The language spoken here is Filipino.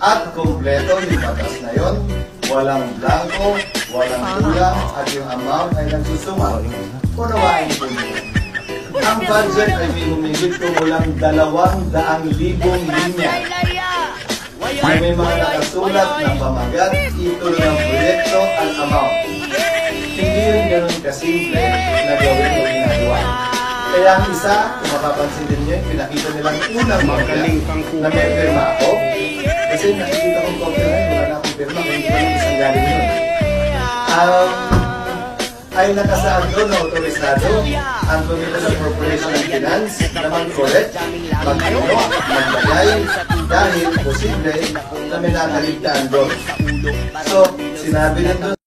at kumpleto yung batas na yon, walang blanco, walang kulang, at yung amount ay nagsusuma. Unawain po niyo. Ang budget ay may humigit kumulang 200,000 linya na may mga nakasulat na pamagat, titulo ng proyekto at amount. Hindi rin ganun kasimple na gawin o ginagawa. Kaya ang isa, kung mapapansin din niyo, pinakita nilang unang pamagat na may firma ako. Kasi nakikita kong kopya na yun, wala na akong firma, kung hindi ko lang isang galing yun. Ay nakasaad doon na otorisado ang Committee on Appropriation and Finance na mag-correct, mag-ano, maglagay dahil posible na may nakaligtaan doon. So, sinabi din doon